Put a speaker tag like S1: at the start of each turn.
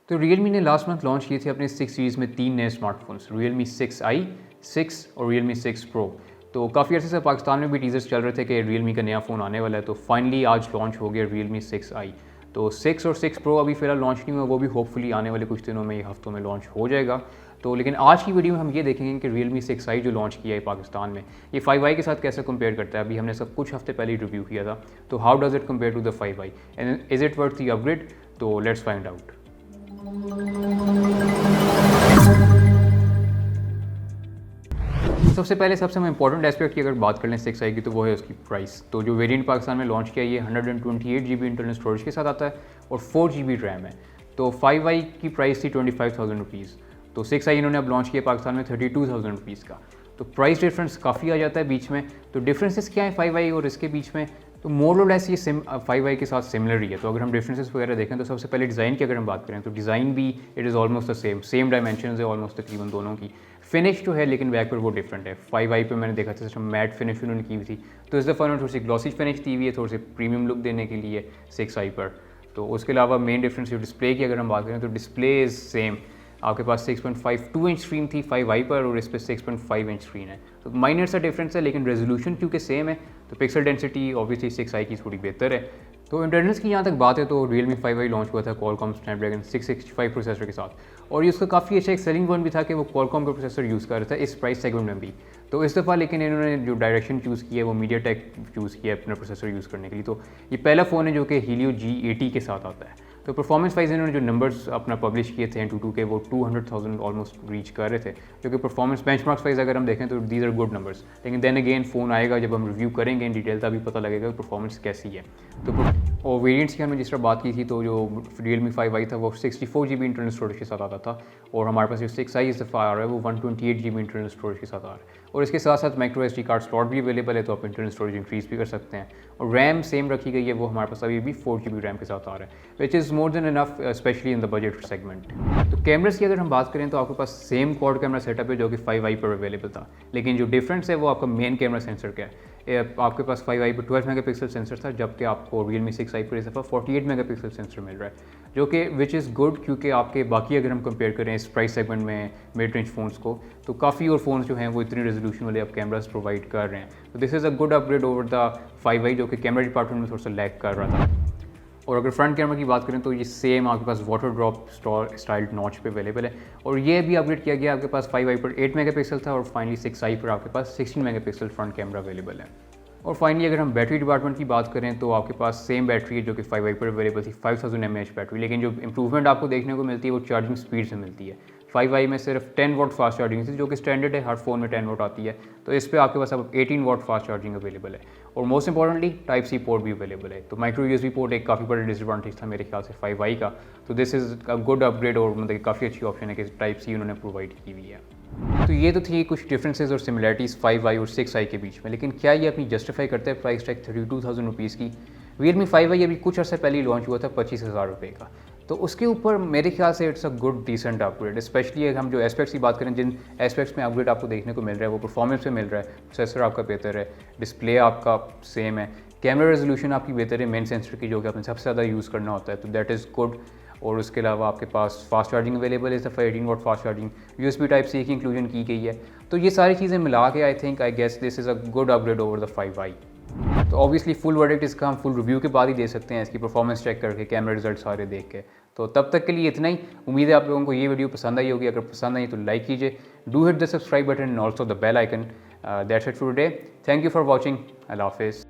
S1: तो Realme ने last month launch किए थे अपने 6 सीरीज़ में 3 नए स्मार्टफोन्स, Realme 6i, 6 और Realme 6 Pro। तो काफ़ी अर्से से पाकिस्तान में भी टीजर्स चल रहे थे कि Realme का नया फ़ोन आने वाला है, तो फाइनली आज लॉन्च हो गया Realme 6i। तो 6 और 6 Pro अभी फ़िलहाल लॉन्च नहीं हुआ, वो भी होपफुली आने वाले कुछ दिनों में या हफ्तों में लॉन्च हो जाएगा। तो लेकिन आज की वीडियो में हम ये देखेंगे कि Realme 6i जो लॉन्च किया है पाकिस्तान में, ये 5i के साथ कैसे कंपेयर करता है। अभी हमने सब कुछ हफ्ते पहले ही रिव्यू किया था, तो how does it compare to the 5i and is it worth the upgrade. तो लेट्स फाइंड आउट। सबसे पहले सबसे इंपॉर्टेंट एस्पेक्ट की अगर बात कर लें 6i की, तो वो है उसकी प्राइस। तो जो वेरिएंट पाकिस्तान में लॉन्च किया ये 128 GB इंटरनल स्टोरेज के साथ आता है और 4 GB रैम है। तो 5i की प्राइस थी 25,000 रुपीज़, तो 6i इन्होंने अब लॉन्च किया पाकिस्तान में 32,000 रुपीज़ का। तो प्राइस डिफरेंस काफ़ी आ जाता है बीच में। तो डिफरेंसेस क्या है 5i और इसके बीच में, तो मोर और लेस ये 5i के साथ सिमिलर ही है। तो अगर हम डिफरेंसेस वगैरह देखें तो सबसे पहले डिज़ाइन की अगर हम बात करें तो डिज़ाइन भी it is almost the same dimension है ऑलमोस्ट तकरीबन दोनों की। फिनिश जो है लेकिन बैक पर वो डिफरेंट है। 5i पे मैंने देखा था सिस्टम मैट फिनिश उन्होंने की हुई थी, तो इस दफ़ा उन्होंने थोड़ी सी ग्लॉसी फिनिश दी हुई है, थोड़ी सी प्रीमियम लुक देने के लिए 6i पर। तो उसके अलावा मेन डिफरेंस जो डिस्प्ले की अगर हम बात करें तो डिस्प्ले इज़ सेम। आपके पास 6.52 इंच स्क्रीन थी 5i पर और इस पर 6.5 इंच स्क्रीन है। तो माइनर सा डिफरेंस है, लेकिन रेजोल्यूशन क्योंकि सेम है तो पिक्सल डेंसिटी ऑब्वियसली 6i की थोड़ी बेहतर है। तो इंटरनल्स की यहाँ तक बात है तो Realme 5i लॉन्च हुआ था Qualcomm Snapdragon 665 प्रोसेसर के साथ, और ये उसका काफ़ी अच्छा एक सेलिंग पॉइंट भी था कि वो Qualcomm का प्रोसेसर यूज़ कर रहा था इस प्राइस सेगमेंट में भी। तो इस दफ़ा लेकिन इन्होंने जो डायरेक्शन चूज़ किया है वो MediaTek चूज़ किया है अपना प्रोसेसर यूज़ करने के लिए। तो ये पहला फ़ोन है जो कि Helio G80 के साथ आता है। तो परफॉर्मेंस वाइज इन्होंने जो नंबर्स अपना पब्लिश किए थे Antutu के, वो 200,000 ऑलमोस्ट रीच कर रहे थे, जो कि परफॉर्मेंस बेंचमार्क्स वाइज अगर हम देखें तो दीज आर गुड नंबर्स। लेकिन देन अगेन फ़ोन आएगा जब हम रिव्यू करेंगे इन डिटेल तभी पता लगेगा कि परफॉर्मेंस कैसी है। तो और वेरिएंट्स की हमने जिस तरह बात की थी, तो जो Realme 5i था वो 64 GB इंटरनल स्टोरेज के साथ आता था, और हमारे पास जो 6i इस दफ़ा आ रहा है वो 128 GB इंटरनल स्टोरेज के साथ आ रहा है। और इसके साथ साथ माइक्रो SD कार्ड स्लॉट भी अवेलेबल है, तो आप इंटरनल स्टोरेज इंक्रीज़ भी कर सकते हैं। और रैम सेम रखी गई है, वो हमारे पास अभी भी 4 GB रैम के साथ आ रहा है, which is more than enough specially in the budget segment. तो कैमरास की अगर हम बात करें तो आपके पास सेम क्वाड कैमरा सेटअप है जो कि 5i पर अवेलेबल था, लेकिन जो डिफरेंस है वो आपका मेन कैमरा सेंसर का है। आपके पास 5i पर 12 मेगापिक्सल सेंसर था, जबकि आपको Realme 6i पर इस दफ़ा 48 मेगापिक्सल सेंसर मिल रहा है, जो कि विच इज़ गुड, क्योंकि आपके बाकी अगर हम कंपेयर करें इस प्राइस सेगमेंट में मिड रेंज फ़ोन्स को, तो काफ़ी और फ़ोन्स जो हैं वो इतनी रेजोल्यूशन वाले आप कैमरास प्रोवाइड कर रहे हैं। तो this is a good upgrade over the 5i जो कि कैमरा डिपार्टमेंट में थोड़ा सा लैग कर रहा था। और अगर फ्रंट कैमरा की बात करें तो ये सेम आपके पास वाटर ड्रॉप स्टाइल्ड नॉच पे अवेलेबल है, और ये भी अपग्रेड किया गया। आपके पास 5i पर 8 मेगापिक्सल था और फाइनली 6i पर आपके पास 16 मेगापिक्सल फ्रंट कैमरा अवेलेबल है। और फाइनली अगर हम बैटरी डिपार्टमेंट की बात करें तो आपके पास सेम बैटरी है जो कि 5i पर अवेलेबल थी, 5000 mAh बैटरी, लेकिन जो इंप्रूवमेंट आपको देखने को मिलती है वो चार्जिंग स्पीड से मिलती है। 5i में सिर्फ 10 वाट फास्ट चार्जिंग थी, जो कि स्टैंडर्ड है, हर फ़ोन में 10 वाट आती है, तो इस पर आपके पास अब 18 वाट फास्ट चार्जिंग अवेलेबल है। और most importantly type C port भी अवेलेबल है। तो माइक्रो USB पोर्ट एक काफ़ी बड़ा डिसएडवांटेज था मेरे ख्याल से 5i का, तो this is a good upgrade, और मतलब काफ़ी अच्छी ऑप्शन है कि टाइप सी उन्होंने प्रोवाइड की हुई है। तो ये तो थी कुछ डिफरेंसेस और सिमिलरिटीज़ 5i और 6i के बीच में, लेकिन क्या ये अपनी जस्टिफाई करते हैं प्राइस टैग 32,000 रुपीज़ की। Realme 5i अभी कुछ अर्से पहले ही लॉन्च हुआ था 25,000 रुपये का, तो उसके ऊपर मेरे ख्याल से it's a good decent upgrade. Specially अगर हम जो एस्पेक्ट्स की बात करें, जिन एस्पेक्ट्स में अपग्रेड आपको देखने को मिल रहा है वो परफॉर्मेंस में मिल रहा है, प्रोसेसर आपका बेहतर है, डिस्प्ले आपका सेम है, कैमरा रेजोल्यूशन आपकी बेहतर है मेन सेंसर की, जो कि आपने सबसे ज़्यादा यूज़ करना होता है, तो दैट इज़ गुड। और उसके अलावा आपके पास फास्ट चार्जिंग अवेलेबल है, इस दफ़ा 18 watt fast charging, USB type C की इंक्लूजन की गई है। तो ये सारी चीज़ें मिला के I guess this is a good upgrade over the 5i। तो ऑब्वियसली फुल वर्डिक्ट इसका हम फुल रिव्यू के बाद ही दे सकते हैं, इसकी परफॉर्मेंस चेक करके, कैमरा रिजल्ट सारे देख के। तो तब तक के लिए इतना ही। उम्मीद है आप लोगों को ये वीडियो पसंद आई होगी। अगर पसंद आई तो लाइक कीजिए, do hit the subscribe button and also the bell icon. That's it for today. Thank you for watching. अल्लाह हाफिज़।